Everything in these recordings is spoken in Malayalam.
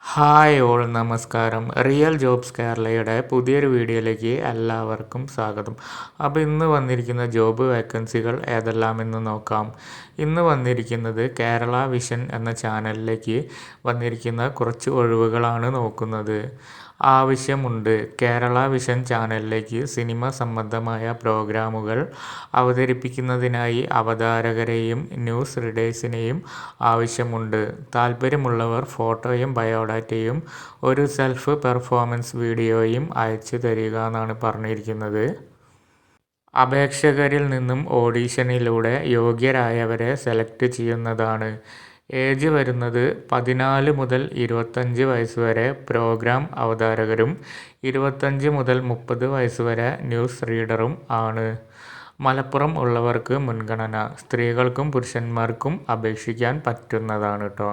ഹായ് ഓൾ നമസ്കാരം. റിയൽ ജോബ്സ് കേരളയുടെ പുതിയൊരു വീഡിയോയിലേക്ക് എല്ലാവർക്കും സ്വാഗതം. അപ്പോൾ ഇന്ന് വന്നിരിക്കുന്ന ജോബ് വേക്കൻസികൾ ഏതെല്ലാമെന്ന് നോക്കാം. ഇന്ന് വന്നിരിക്കുന്നത് കേരള വിഷൻ എന്ന ചാനലിലേക്ക് വന്നിരിക്കുന്ന കുറച്ച് ഒഴിവുകളാണ് നോക്കുന്നത്. ആവശ്യമുണ്ട്. കേരള വിഷൻ ചാനലിലേക്ക് സിനിമ സംബന്ധമായ പ്രോഗ്രാമുകൾ അവതരിപ്പിക്കുന്നതിനായി അവതാരകരെയും ന്യൂസ് റീഡേഴ്സിനെയും ആവശ്യമുണ്ട്. താൽപ്പര്യമുള്ളവർ ഫോട്ടോയും ബയോഡാറ്റയും ഒരു സെൽഫ് പെർഫോമൻസ് വീഡിയോയും അയച്ചു തരിക എന്നാണ് പറഞ്ഞിരിക്കുന്നത്. അപേക്ഷകരിൽ നിന്നും ഓഡിഷനിലൂടെ യോഗ്യരായവരെ സെലക്ട് ചെയ്യുന്നതാണ്. ഏജ് വരുന്നത് 14 മുതൽ 25 വയസ്സ് വരെ പ്രോഗ്രാം അവതാരകരും 25 മുതൽ 30 വയസ്സ് വരെ ന്യൂസ് റീഡറും ആണ്. മലപ്പുറം ഉള്ളവർക്ക് മുൻഗണന. സ്ത്രീകൾക്കും പുരുഷന്മാർക്കും അപേക്ഷിക്കാൻ പറ്റുന്നതാണ് കേട്ടോ.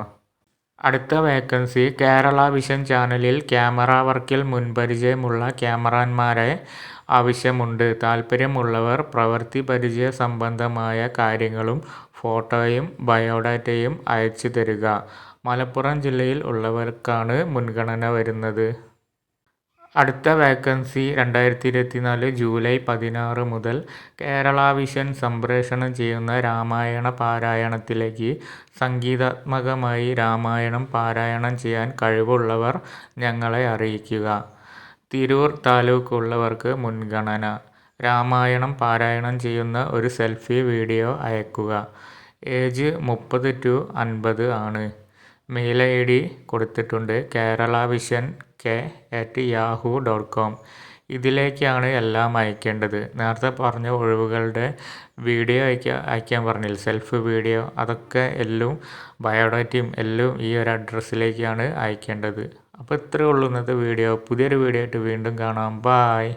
അടുത്ത വേക്കൻസി കേരള വിഷൻ ചാനലിൽ ക്യാമറ വർക്കിൽ മുൻപരിചയമുള്ള ക്യാമറാമാരെ ആവശ്യമുണ്ട്. താൽപ്പര്യമുള്ളവർ പ്രവൃത്തി പരിചയ സംബന്ധമായ കാര്യങ്ങളും ഫോട്ടോയും ബയോഡാറ്റയും അയച്ചു തരിക. മലപ്പുറം ജില്ലയിൽ ഉള്ളവർക്കാണ് മുൻഗണന വരുന്നത്. അടുത്ത വേക്കൻസി 2024 ജൂലൈ 16 മുതൽ കേരള വിഷൻ സംപ്രേഷണം ചെയ്യുന്ന രാമായണ പാരായണത്തിലേക്ക് സംഗീതാത്മകമായി രാമായണം പാരായണം ചെയ്യാൻ കഴിവുള്ളവർ ഞങ്ങളെ അറിയിക്കുക. തിരൂർ താലൂക്ക് ഉള്ളവർക്ക് മുൻഗണന. രാമായണം പാരായണം ചെയ്യുന്ന ഒരു സെൽഫി വീഡിയോ അയക്കുക. ഏജ് 30 to 50 ആണ്. മെയിൽ ID കൊടുത്തിട്ടുണ്ട് keralavision@yahoo.com. ഇതിലേക്കാണ് എല്ലാം അയക്കേണ്ടത്. നേരത്തെ പറഞ്ഞ ഒഴിവുകളുടെ വീഡിയോ അയക്കാൻ പറഞ്ഞില്ല, സെൽഫ് വീഡിയോ, അതൊക്കെ എല്ലാം ബയോഡാറ്റയും എല്ലാം ഈ ഒരു അഡ്രസ്സിലേക്കാണ് അയക്കേണ്ടത്. അപ്പോൾ ഇത്രയേ ഉള്ളൂ ഇന്നത്തെ വീഡിയോ. പുതിയൊരു വീഡിയോ ആയിട്ട് വീണ്ടും കാണാം. ബായ്.